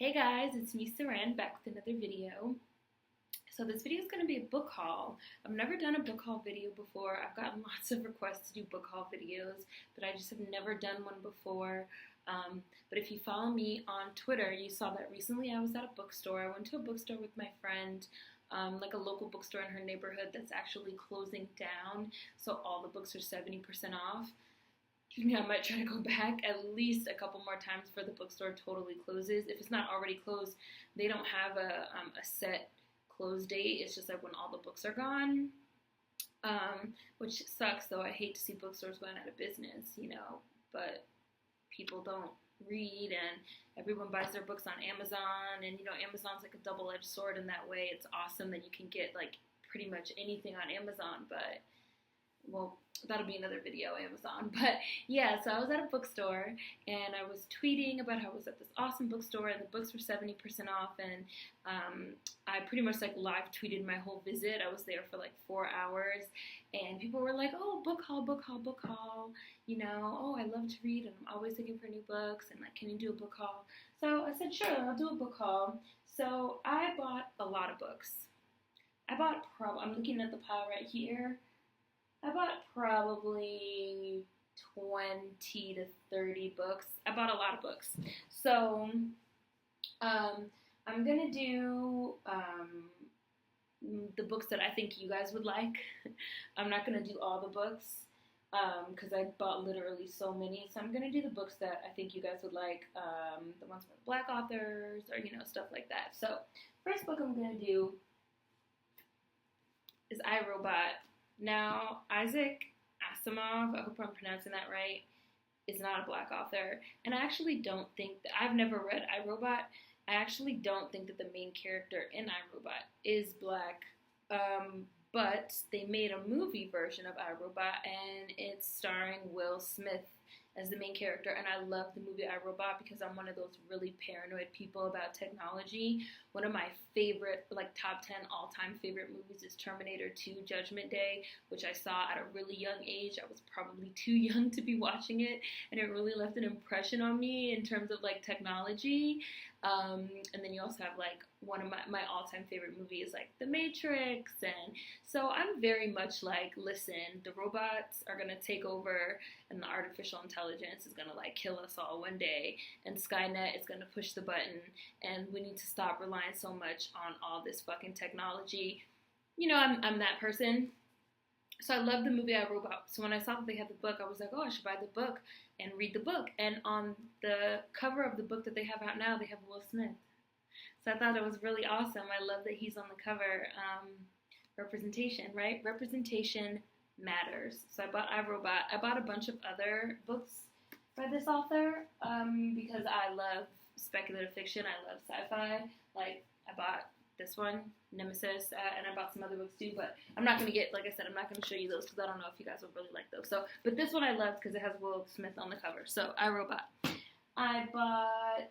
Hey guys, it's me, Saran, back with another video. So this video is going to be a book haul. I've never done a book haul video before. I've gotten lots of requests to do book haul videos, but I just have never done one before. But if you follow me on Twitter, you saw that recently I was at a bookstore. I went to a bookstore with my friend, like a local bookstore in her neighborhood that's actually closing down, so all the books are 70% off. I might try to go back at least a couple more times before the bookstore totally closes. If it's not already closed, they don't have a set close date. It's just like when all the books are gone, which sucks though. I hate to see bookstores going out of business, but people don't read and everyone buys their books on Amazon, and Amazon's like a double-edged sword in that way. It's awesome that you can get like pretty much anything on Amazon, but well, that'll be another video, Amazon. But yeah, so I was at a bookstore and I was tweeting about how I was at this awesome bookstore and the books were 70% off, and I pretty much like live tweeted my whole visit. I was there for like 4 hours and people were like, oh, book haul, book haul, book haul, oh, I love to read and I'm always looking for new books, and like, can you do a book haul? So I said, sure, I'll do a book haul. So I bought a lot of books. I'm looking at the pile right here. I bought probably 20 to 30 books. I bought a lot of books. So I'm going to do the books that I think you guys would like. I'm not going to do all the books because I bought literally so many. So I'm going to do the books that I think you guys would like, the ones from Black authors or, stuff like that. So first book I'm going to do is I, Robot. Now, Isaac Asimov, I hope I'm pronouncing that right, is not a Black author. And I actually don't think that, I've never read I, Robot. I actually don't think that the main character in I, Robot is Black. But they made a movie version of I, Robot, and it's starring Will Smith as the main character. And I love the movie I, Robot because I'm one of those really paranoid people about technology. One of my favorite, like top 10 all-time favorite movies is Terminator 2 Judgment Day, which I saw at a really young age. I was probably too young to be watching it, and it really left an impression on me in terms of like technology. And then you also have like one of my all-time favorite movies, like The Matrix. And so I'm very much like, listen, the robots are going to take over and the artificial intelligence is going to like kill us all one day, and Skynet is going to push the button, and we need to stop relying so much on all this fucking technology. I'm that person. So I love the movie I, Robot. So when I saw that they had the book, I was like, oh, I should buy the book and read the book. And on the cover of the book that they have out now, they have Will Smith. So I thought it was really awesome. I love that he's on the cover. Representation, right? Representation matters. So I bought I, Robot. I bought a bunch of other books by this author because I love speculative fiction. I love sci-fi. Like, I bought this one, Nemesis, and I bought some other books too, but I'm not going to get, like I said, I'm not going to show you those because I don't know if you guys will really like those. So, but this one I loved because it has Will Smith on the cover. So, I, Robot. I bought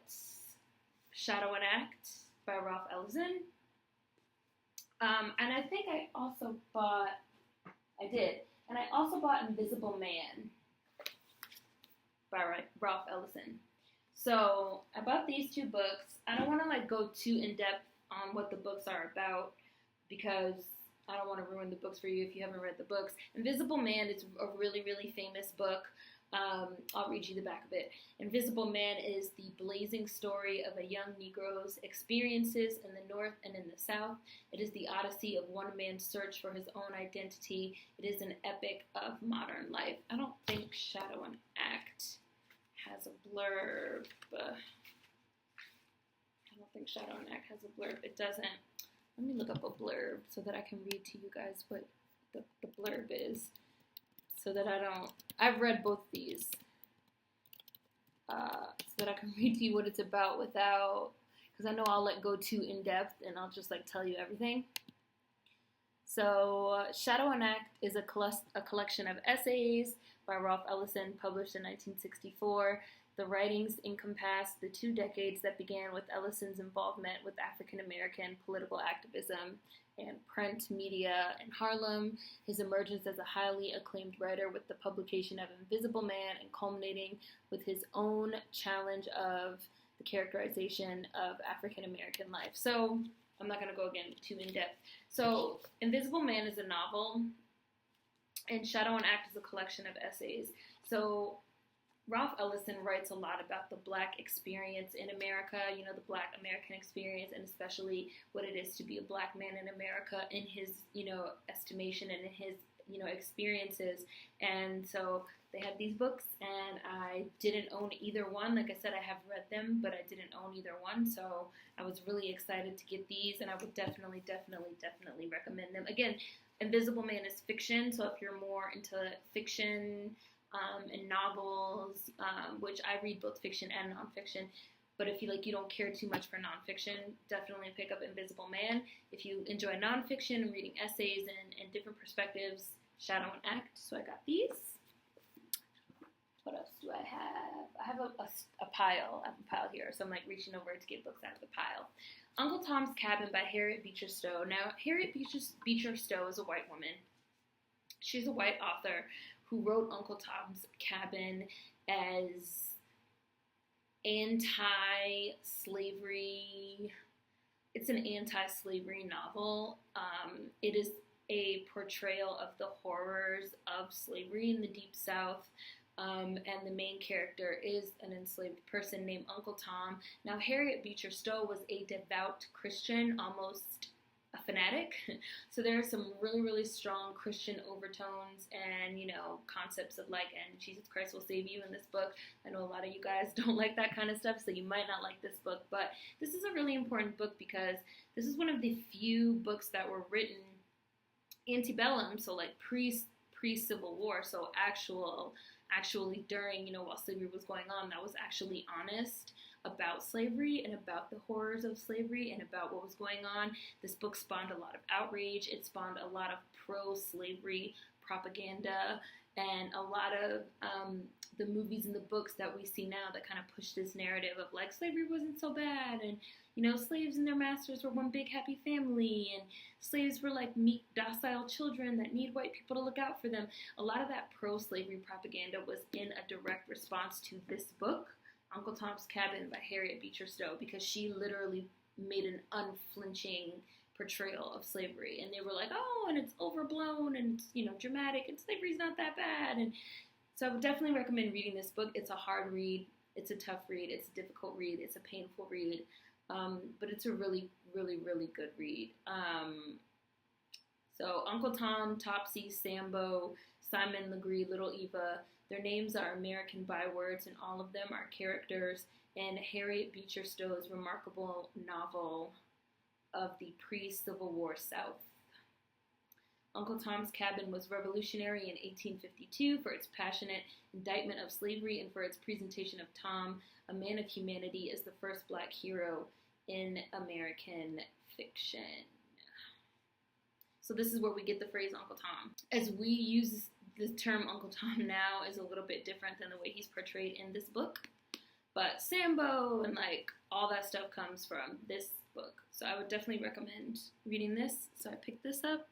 Shadow and Act by Ralph Ellison. And I think I also bought Invisible Man by Ralph Ellison. So I bought these two books. I don't want to like go too in depth on what the books are about because I don't want to ruin the books for you if you haven't read the books. Invisible Man is a really, really famous book. I'll read you the back of it. Invisible Man is the blazing story of a young Negro's experiences in the North and in the South. It is the odyssey of one man's search for his own identity. It is an epic of modern life. I don't think Shadow and Act has a blurb. I don't think Shadow and Act has a blurb. It doesn't. Let me look up a blurb so that I can read to you guys what the blurb is. So that I've read both these, so that I can read to you what it's about without, because I know I'll go too in depth and I'll just like tell you everything. So Shadow and Act is a collection of essays by Ralph Ellison published in 1964. The writings encompass the 2 decades that began with Ellison's involvement with African American political activism and print media in Harlem, his emergence as a highly acclaimed writer with the publication of Invisible Man, and culminating with his own challenge of the characterization of African American life. So I'm not going to go again too in depth. So Invisible Man is a novel, and Shadow and Act is a collection of essays. So Ralph Ellison writes a lot about the Black experience in America, you know, the Black American experience, and especially what it is to be a Black man in America in his, you know, estimation and in his, you know, experiences. And so they had these books, and I didn't own either one. Like I said, I have read them, but I didn't own either one. So I was really excited to get these, and I would definitely recommend them. Again, Invisible Man is fiction, so if you're more into fiction and novels, which I read both fiction and nonfiction, but if you don't care too much for nonfiction, definitely pick up Invisible Man. If you enjoy nonfiction, reading essays and different perspectives, Shadow and Act. So I got these. What else do I have? I have a pile. I have a pile here, so I'm reaching over to get books out of the pile. Uncle Tom's Cabin by Harriet Beecher Stowe. Now, Harriet Beecher Stowe is a white woman. She's a white author who wrote Uncle Tom's Cabin as anti-slavery. It's an anti-slavery novel. It is a portrayal of the horrors of slavery in the Deep South. And the main character is an enslaved person named Uncle Tom. Now, Harriet Beecher Stowe was a devout Christian, almost a fanatic. So there are some really, really strong Christian overtones and, you know, concepts of and Jesus Christ will save you in this book. I know a lot of you guys don't like that kind of stuff, so you might not like this book. But this is a really important book because this is one of the few books that were written antebellum, so pre-Civil War, so actually during, you know, while slavery was going on, that was actually honest about slavery and about the horrors of slavery and about what was going on. This book spawned a lot of outrage. It spawned a lot of pro-slavery propaganda and a lot of the movies and the books that we see now that kind of push this narrative of slavery wasn't so bad, and you know, slaves and their masters were one big happy family, and slaves were meek, docile children that need white people to look out for them. A lot of that pro-slavery propaganda was in a direct response to this book, Uncle Tom's Cabin by Harriet Beecher Stowe, because she literally made an unflinching portrayal of slavery. And they were oh, and it's overblown, and you know, dramatic, and slavery's not that bad. And so I would definitely recommend reading this book. It's a hard read. It's a tough read. It's a difficult read. It's a painful read. But it's a really, really, really good read. So Uncle Tom, Topsy, Sambo, Simon Legree, Little Eva, their names are American bywords, and all of them are characters in Harriet Beecher Stowe's remarkable novel of the pre-Civil War South. Uncle Tom's Cabin was revolutionary in 1852 for its passionate indictment of slavery and for its presentation of Tom, a man of humanity, as the first Black hero in American fiction. So this is where we get the phrase Uncle Tom. As we use the term Uncle Tom now is a little bit different than the way he's portrayed in this book. But Sambo and all that stuff comes from this book. So I would definitely recommend reading this. So I picked this up.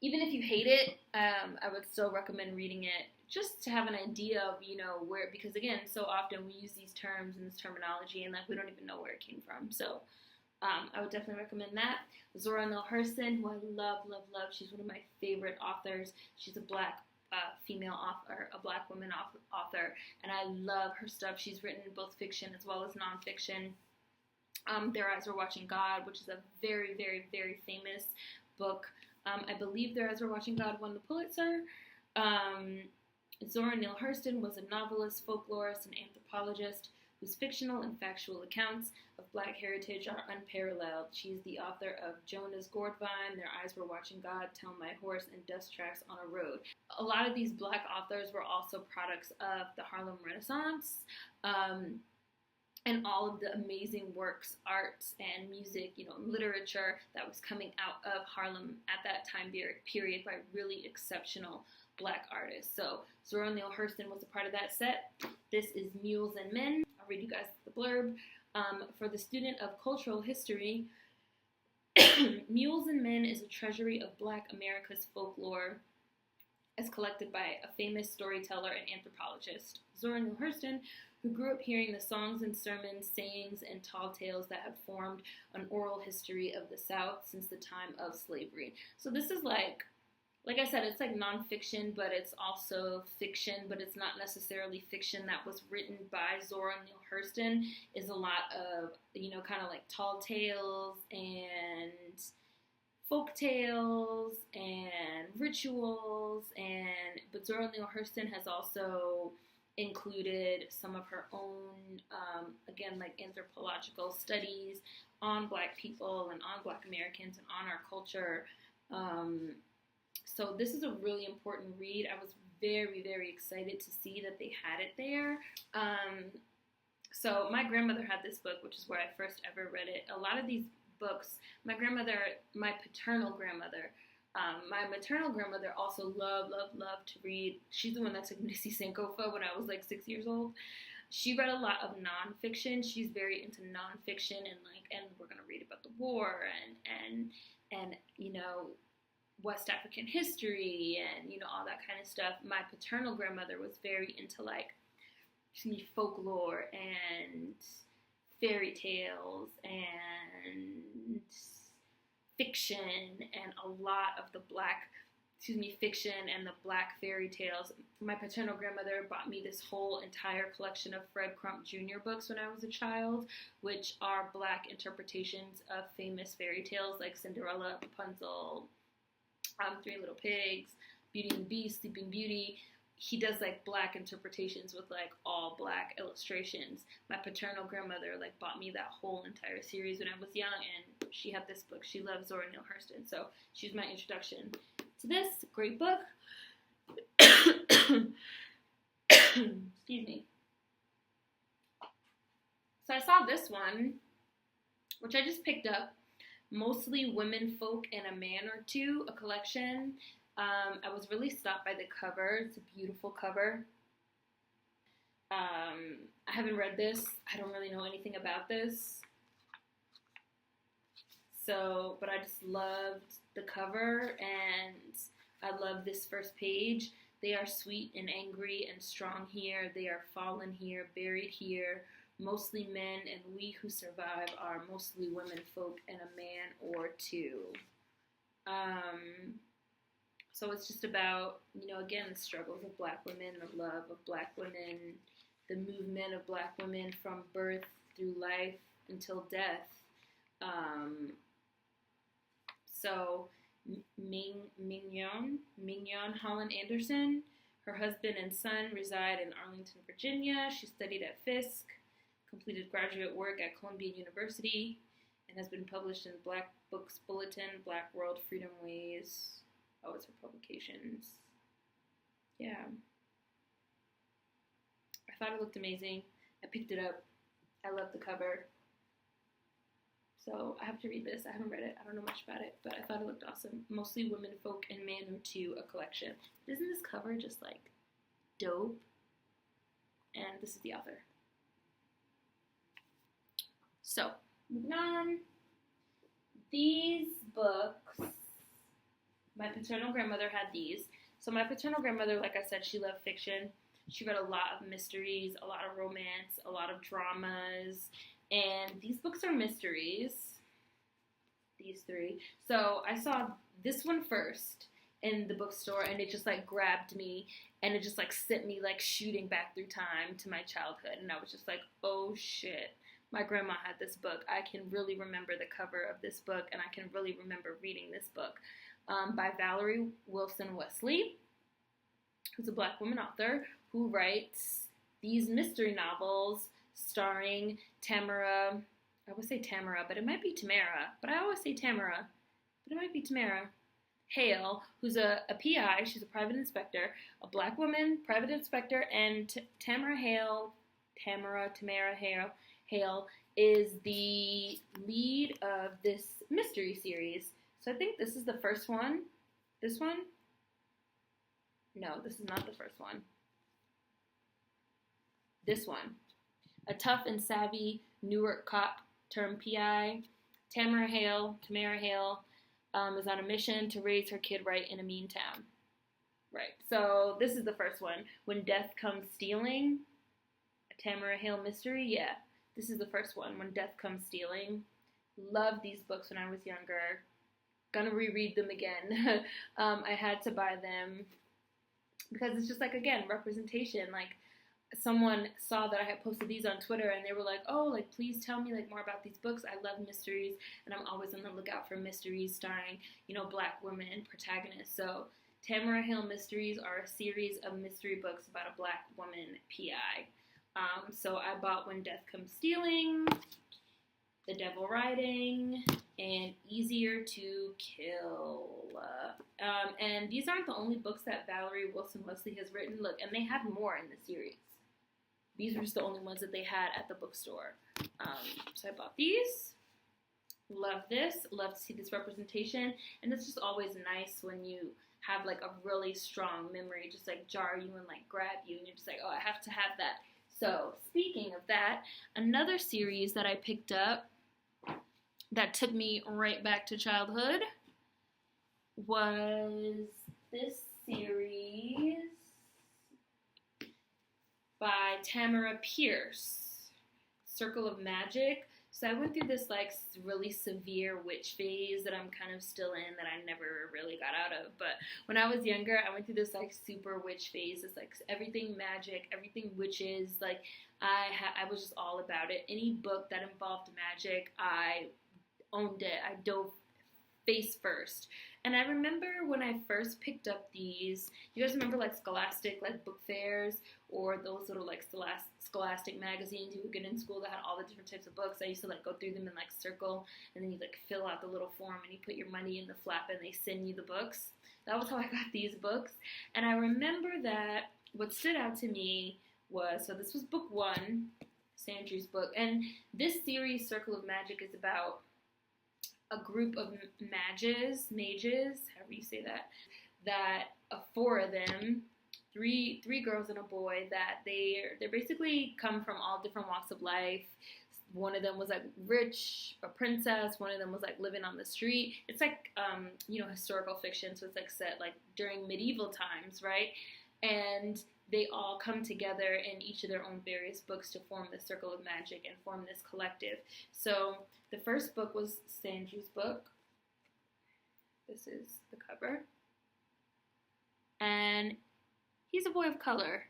Even if you hate it, I would still recommend reading it just to have an idea of, you know, where, because again, so often we use these terms and this terminology and we don't even know where it came from. So I would definitely recommend that. Zora Neale Hurston, who I love, love, love. She's one of my favorite authors. She's a Black female author, a Black woman author, and I love her stuff. She's written both fiction as well as nonfiction. Their Eyes Were Watching God, which is a very, very, very famous book. I believe Their Eyes Were Watching God won the Pulitzer. Zora Neale Hurston was a novelist, folklorist, and anthropologist whose fictional and factual accounts of Black heritage are unparalleled. She is the author of Jonah's Gourdvine, Their Eyes Were Watching God, Tell My Horse, and Dust Tracks on a Road. A lot of these Black authors were also products of the Harlem Renaissance, and all of the amazing works, arts, and music, you know, literature that was coming out of Harlem at that time period by really exceptional Black artists. So Zora Neale Hurston was a part of that set. This is Mules and Men. I'll read you guys the blurb. For the student of cultural history, Mules and Men is a treasury of Black America's folklore as collected by a famous storyteller and anthropologist. Zora Neale Hurston, who grew up hearing the songs and sermons, sayings, and tall tales that have formed an oral history of the South since the time of slavery. So this is like I said, it's like nonfiction, but it's also fiction, but it's not necessarily fiction that was written by Zora Neale Hurston. Is a lot of, kind of like tall tales and folk tales and rituals, but Zora Neale Hurston has also included some of her own, again, like anthropological studies on Black people and on Black Americans and on our culture. So this is a really important read. I was very, very excited to see that they had it there. So my grandmother had this book, which is where I first ever read it. A lot of these books, my paternal grandmother, my maternal grandmother also loved to read. She's the one that took me to see Sankofa when I was like 6 years old. She read a lot of nonfiction. She's very into nonfiction and we're gonna read about the war and West African history and all that kind of stuff. My paternal grandmother was very into folklore and fairy tales and fiction and a lot of the fiction and the Black fairy tales. My paternal grandmother bought me this whole entire collection of Fred Crump Jr. books when I was a child, which are Black interpretations of famous fairy tales like Cinderella, Rapunzel, Three Little Pigs, Beauty and the Beast, Sleeping Beauty. He does Black interpretations with all Black illustrations. My paternal grandmother bought me that whole entire series when I was young, and she had this book. She loves Zora Neale Hurston, so she's my introduction to this great book. Excuse me. So I saw this one, which I just picked up. Mostly Womenfolk and a Man or Two, a collection. I was really stopped by the cover. It's a beautiful cover. I haven't read this. I don't really know anything about this. But I just loved the cover, and I love this first page. They are sweet and angry and strong here. They are fallen here, buried here. Mostly men, and we who survive are mostly womenfolk and a man or two. So it's just about, again, the struggles of Black women, the love of Black women, the movement of Black women from birth through life until death. So Mignon Holland Anderson, her husband and son reside in Arlington, Virginia. She studied at Fisk, completed graduate work at Columbia University, and has been published in Black Books Bulletin, Black World, Freedom Ways. Oh, it's her publications. Yeah. I thought it looked amazing. I picked it up. I love the cover. So I have to read this. I haven't read it. I don't know much about it, but I thought it looked awesome. Mostly Womenfolk and Man or Two, a collection. Isn't this cover just dope? And this is the author. So, moving on. These books, my paternal grandmother had these. So my paternal grandmother, like I said, she loved fiction. She read a lot of mysteries, a lot of romance, a lot of dramas. And these books are mysteries. These three. So I saw this one first in the bookstore, and it just grabbed me, and it just sent me shooting back through time to my childhood. And I was just oh shit. My grandma had this book. I can really remember the cover of this book, and I can really remember reading this book by Valerie Wilson Wesley, who's a Black woman author who writes these mystery novels starring Tamara. I would say Tamara, but it might be Tamara. But I always say Tamara, but it might be Tamara. Hayle, who's a PI. She's a private inspector, a Black woman private inspector, and Tamara Hayle is the lead of this mystery series. So I think this is the first one. This one? No, this is not the first one. This one. A tough and savvy Newark cop turned PI, Tamara Hayle, is on a mission to raise her kid right in a mean town. Right. So this is the first one. When Death Comes Stealing. Tamara Hayle mystery. Yeah, this is the first one, When Death Comes Stealing. Loved these books when I was younger. Gonna reread them again. I had to buy them because it's just like, again, representation. Like, someone saw that I had posted these on Twitter and they were like, oh, like, please tell me like more about these books. I love mysteries and I'm always on the lookout for mysteries starring, you know, Black women protagonists. So Tamara Hayle Mysteries are a series of mystery books about a Black woman PI. So I bought When Death Comes Stealing, The Devil Riding, and Easier to Kill. And these aren't the only books that Valerie Wilson Wesley has written. Look, and they had more in the series. These were just the only ones that they had at the bookstore. So I bought these. Love this. Love to see this representation. And it's just always nice when you have like a really strong memory just like jar you and like grab you. And you're just like, oh, I have to have that. So speaking of that, another series that I picked up that took me right back to childhood was this series by Tamara Pierce, Circle of Magic. So I went through this like really severe witch phase that I'm kind of still in that I never really got out of. But when I was younger, I went through this like super witch phase. It's like everything magic, everything witches. Like I was just all about it. Any book that involved magic, I owned it. I dove face first. And I remember when I first picked up these, you guys remember like Scholastic, like book fairs, or those little like Scholastic magazines you would get in school that had all the different types of books. I used to like go through them in like circle, and then you like fill out the little form and you put your money in the flap and they send you the books. That was how I got these books. And I remember that what stood out to me was, so this was book one, Sandry's book, and this series, Circle of Magic, is about a group of mages, however you say that four of them, three girls and a boy, that they basically come from all different walks of life. One of them was like rich, a princess. One of them was like living on the street. It's like historical fiction, so it's like set like during medieval times, right? And they all come together in each of their own various books to form the Circle of Magic and form this collective. So the first book was Sandry's book. This is the cover. And he's a boy of color.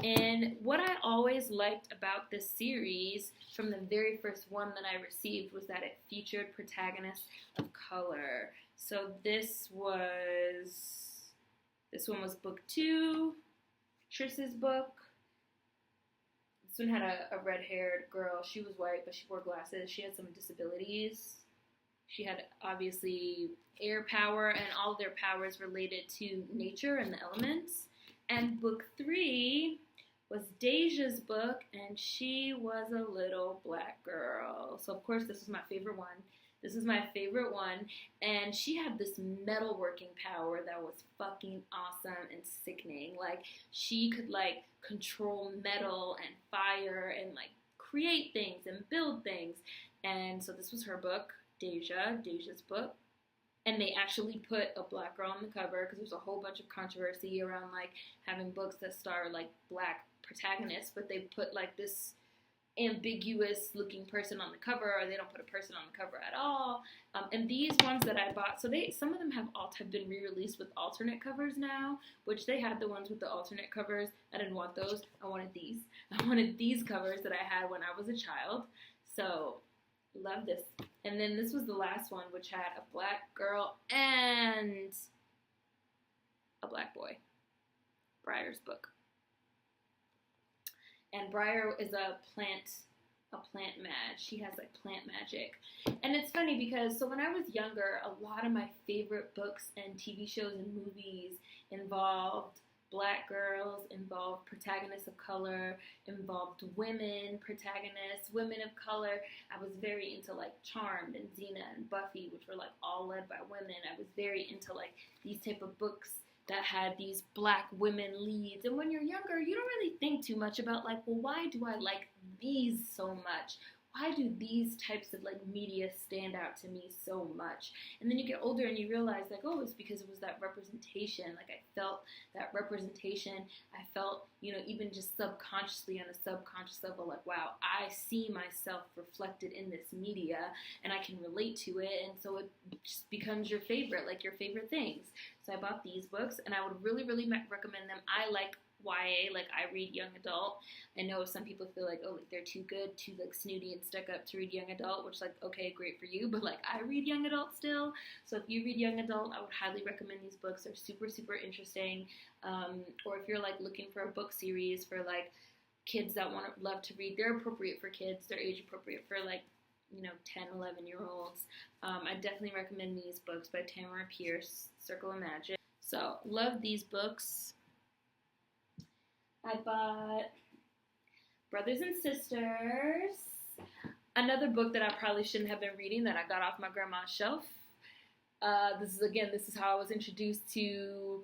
And what I always liked about this series from the very first one that I received was that it featured protagonists of color. So this one was book two, Triss's book. This one had a red-haired girl. She was white, but she wore glasses. She had some disabilities. She had, obviously, air power, and all of their powers related to nature and the elements. And book three was Deja's book, and she was a little Black girl. So, of course, this was my favorite one. This is my favorite one, and she had this metalworking power that was fucking awesome and sickening. Like, she could, like, control metal and fire and, like, create things and build things. And so this was her book, Deja's book. And they actually put a Black girl on the cover because there's a whole bunch of controversy around, like, having books that star, like, Black protagonists, but they put, like, this ambiguous looking person on the cover, or they don't put a person on the cover at all. And these ones that I bought, so some of them have been re-released with alternate covers now, which they had the ones with the alternate covers. I didn't want those. I wanted these. I wanted these covers that I had when I was a child. So love this. And then this was the last one, which had a Black girl and a Black boy. Briar's book. And Briar is a plant mage. She has like plant magic. And it's funny because, so when I was younger, a lot of my favorite books and TV shows and movies involved Black girls, involved protagonists of color, involved women protagonists, women of color. I was very into like Charmed and Xena and Buffy, which were like all led by women. I was very into like these type of books that had these Black women leads. And when you're younger, you don't really think too much about like, well, why do I like these so much? why do these types of like media stand out to me so much? And then you get older and you realize like, oh, it's because it was that representation. Like I felt that representation. I felt, even just subconsciously on a subconscious level, like, wow, I see myself reflected in this media and I can relate to it. And so it just becomes your favorite, like your favorite things. So I bought these books and I would really, really recommend them. I like YA, like I read young adult. I know some people feel like, oh, like they're too good, too like snooty and stuck up to read young adult, which like, okay, great for you, but like I read young adult still. So if you read young adult, I would highly recommend these books. They're super, super interesting. Or if you're like looking for a book series for like kids that love to read, they're appropriate for kids. They're age appropriate for like 10, 11-year-olds. I definitely recommend these books by Tamara Pierce, Circle of Magic. So love these books. I bought Brothers and Sisters, another book that I probably shouldn't have been reading that I got off my grandma's shelf. This is how I was introduced to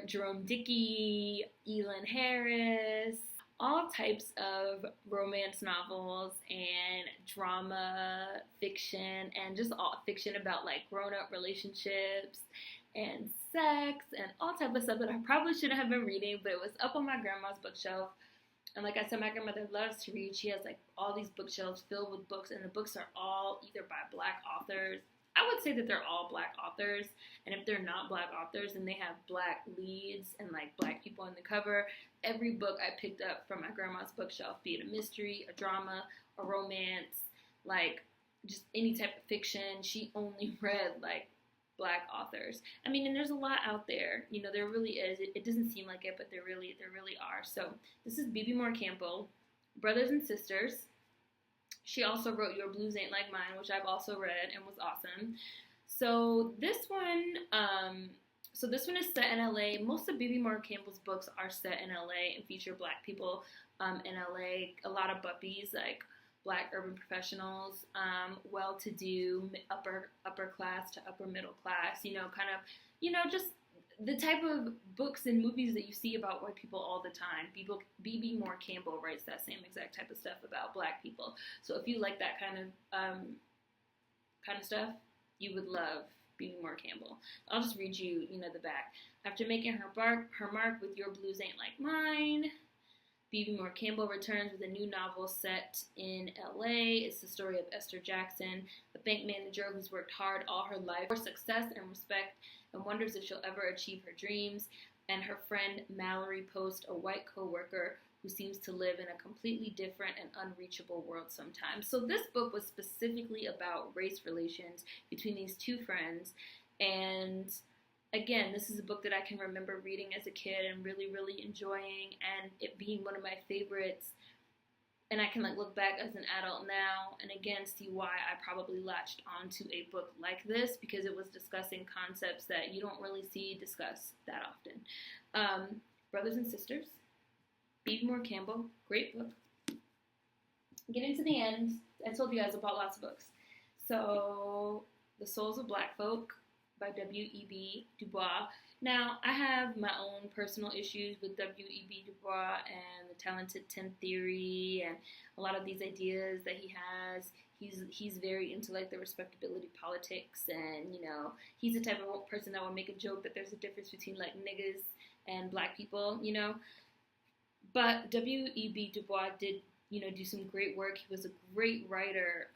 Jerome, Dickey, Lynn Harris, all types of romance novels and drama fiction and just all fiction about like grown-up relationships and sex and all type of stuff that I probably shouldn't have been reading, but it was up on my grandma's bookshelf. And like I said, my grandmother loves to read. She has like all these bookshelves filled with books, and the books are all either by Black authors. I would say that they're all Black authors, and if they're not Black authors, then they have Black leads and like Black people on the cover. Every book I picked up from my grandma's bookshelf, be it a mystery, a drama, a romance, like just any type of fiction, she only read like Black authors. I mean, and there's a lot out there. There really is. It doesn't seem like it, but there really are. So this is B.B. Moore Campbell, Brothers and Sisters. She also wrote Your Blues Ain't Like Mine, which I've also read and was awesome. So this one is set in LA. Most of B.B. Moore Campbell's books are set in LA and feature Black people in LA. A lot of buppies, like Black urban professionals, well-to-do, upper class to upper middle class, just the type of books and movies that you see about white people all the time. B.B. Moore Campbell writes that same exact type of stuff about Black people. So if you like that kind of stuff, you would love B.B. Moore Campbell. I'll just read you, the back. After making her mark with Your Blues Ain't Like Mine, B.B. Moore Campbell returns with a new novel set in L.A. It's the story of Esther Jackson, a bank manager who's worked hard all her life for success and respect and wonders if she'll ever achieve her dreams, and her friend Mallory Post, a white co-worker who seems to live in a completely different and unreachable world sometimes. So this book was specifically about race relations between these two friends, and again, this is a book that I can remember reading as a kid and really, really enjoying, and it being one of my favorites. And I can look back as an adult now and again see why I probably latched onto a book like this, because it was discussing concepts that you don't really see discussed that often. Brothers and Sisters, B.B. Moore Campbell, great book. Getting to the end, I told you guys I bought lots of books. So, The Souls of Black Folk by W.E.B. Du Bois. Now, I have my own personal issues with W.E.B. Du Bois and the Talented 10 theory and a lot of these ideas that he has. He's very into the respectability politics, and he's the type of person that will make a joke that there's a difference between niggas and Black people, But W.E.B. Du Bois did do some great work. He was a great writer.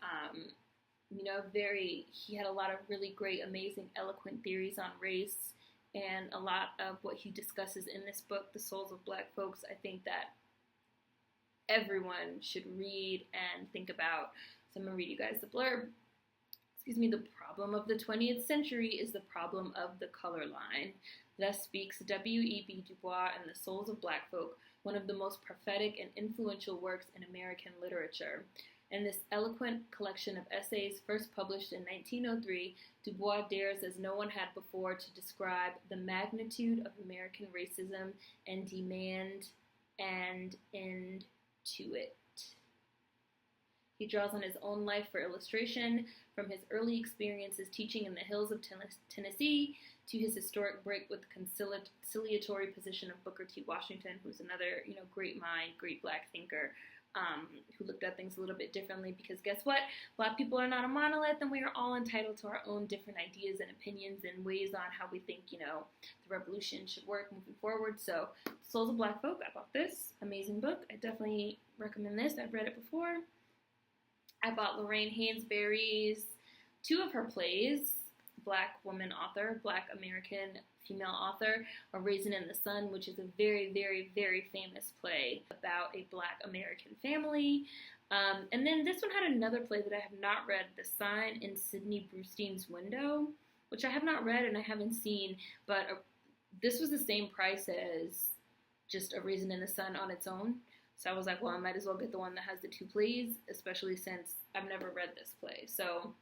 He had a lot of really great, amazing, eloquent theories on race, and a lot of what he discusses in this book, The Souls of Black Folks, I think that everyone should read and think about. So I'm going to read you guys the blurb. The problem of the 20th century is the problem of the color line. Thus speaks W.E.B. Du Bois in The Souls of Black Folk, one of the most prophetic and influential works in American literature. In this eloquent collection of essays, first published in 1903, Du Bois dares as no one had before to describe the magnitude of American racism and demand an end to it. He draws on his own life for illustration, from his early experiences teaching in the hills of Tennessee to his historic break with the conciliatory position of Booker T. Washington, who's another, great mind, great Black thinker. who looked at things a little bit differently, because guess what? Black people are not a monolith, and we are all entitled to our own different ideas and opinions and ways on how we think, the revolution should work moving forward. So, Souls of Black Folk, I bought this. Amazing book. I definitely recommend this. I've read it before. I bought Lorraine Hansberry's 2 of her plays, Black woman author, Black American female author, A Raisin in the Sun, which is a very, very, very famous play about a Black American family. And then this one had another play that I have not read, The Sign in Sidney Brustein's Window, which I have not read and I haven't seen, but this was the same price as just A Raisin in the Sun on its own. So I was like, well, I might as well get the one that has the 2 plays, especially since I've never read this play. So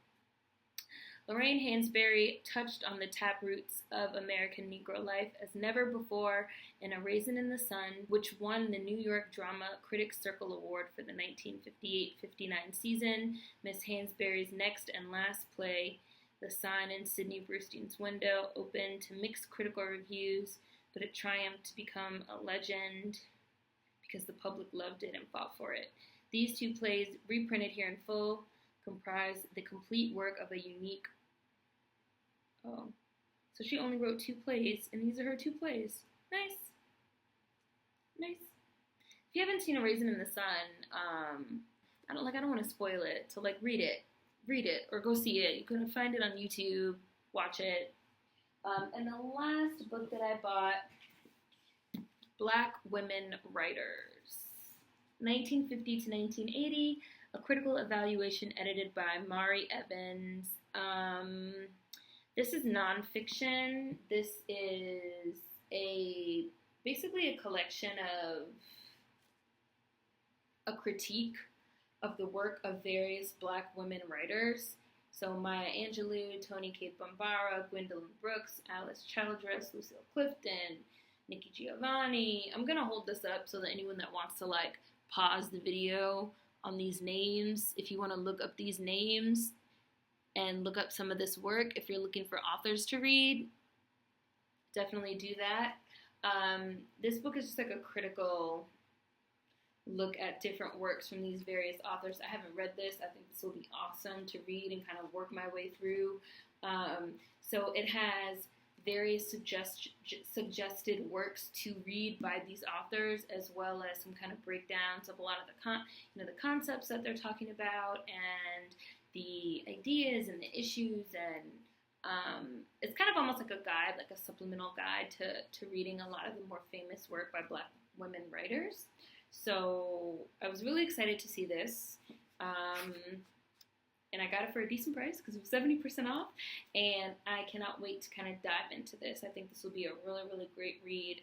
Lorraine Hansberry touched on the taproots of American Negro life as never before in A Raisin in the Sun, which won the New York Drama Critics Circle Award for the 1958-59 season. Miss Hansberry's next and last play, The Sign in Sidney Brustein's Window, opened to mixed critical reviews, but it triumphed to become a legend because the public loved it and fought for it. These 2 plays, reprinted here in full, comprise the complete work of a unique... Oh, so she only wrote 2 plays, and these are her 2 plays. Nice. Nice. If you haven't seen A Raisin in the Sun, I don't want to spoil it, so read it, or go see it. You can find it on YouTube, watch it. And the last book that I bought, Black Women Writers, 1950 to 1980, a critical evaluation edited by Mari Evans. This is nonfiction. This is basically a collection of a critique of the work of various Black women writers. So Maya Angelou, Toni Cade Bambara, Gwendolyn Brooks, Alice Childress, Lucille Clifton, Nikki Giovanni. I'm going to hold this up so that anyone that wants to pause the video on these names, if you want to look up these names and look up some of this work, if you're looking for authors to read, definitely do that. This book is just a critical look at different works from these various authors. I haven't read this. I think this will be awesome to read and kind of work my way through. So it has various suggested works to read by these authors, as well as some kind of breakdowns of a lot of the concepts that they're talking about and the ideas and the issues, and it's kind of almost like a guide, like a supplemental guide to reading a lot of the more famous work by Black women writers. So I was really excited to see this. And I got it for a decent price because it was 70% off, and I cannot wait to kind of dive into this. I think this will be a really, really great read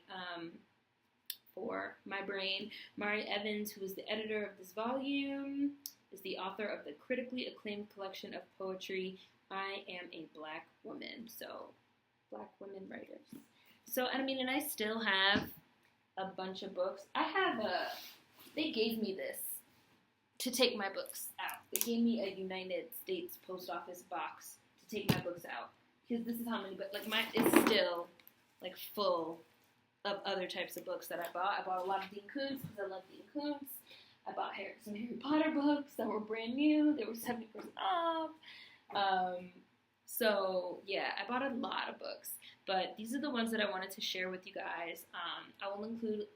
for my brain. Mari Evans, who is the editor of this volume, is the author of the critically acclaimed collection of poetry, I Am a Black Woman. So, Black women writers. So, and I still have a bunch of books. They gave me this to take my books out. They gave me a United States Post Office box to take my books out. Because this is how many books, mine is still, full of other types of books that I bought. I bought a lot of Dean Koontz because I love Dean Koontz. I bought some Harry Potter books that were brand new. They were 70% off. So, yeah, I bought a lot of books. But these are the ones that I wanted to share with you guys. I will include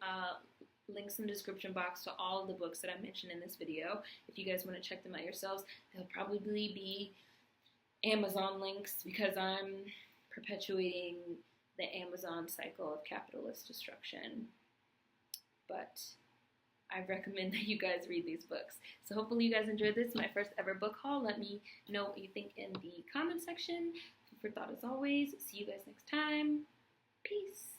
links in the description box to all of the books that I mentioned in this video. If you guys want to check them out yourselves, they'll probably be Amazon links because I'm perpetuating the Amazon cycle of capitalist destruction. But I recommend that you guys read these books. So hopefully you guys enjoyed this, my first ever book haul. Let me know what you think in the comment section. Food for thought as always. See you guys next time. Peace.